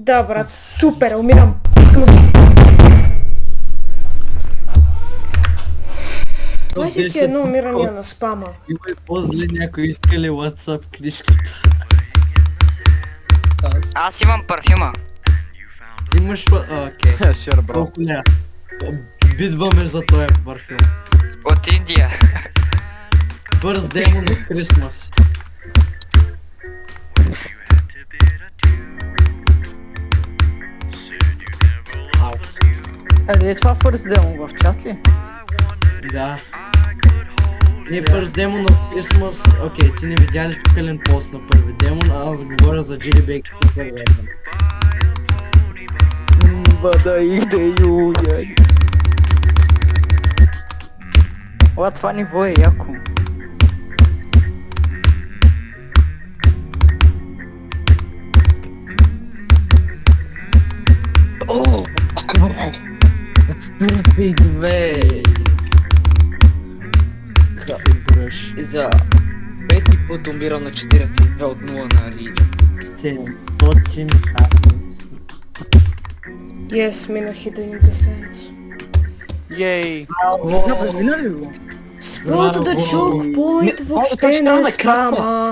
Да, брат, супер, умирам. От 21 умирания на спама. Има и после някой искали WhatsApp книжката. Аз имам парфюма. Имаш... Окей. Sure, bro. Колко ля? Бидваме за този парфюм. От Индия. First Demon of Christmas. Е това First Demo в чат ли? Да. Не, First Demon of Christmas. Окей, ти не видя ли чукален пост на първи демон, а аз говоря за Jellybeck и първи демон. Бада иде юя. О, това ниво е яко. О! Две! Бръш. За пети път умирам на 42 от 0 на Лиджа. 700 happens. Yes, минах едините седмици. Yay! Вина ли го? Spot the Браво. choke point Не, въобще той не стана е спама.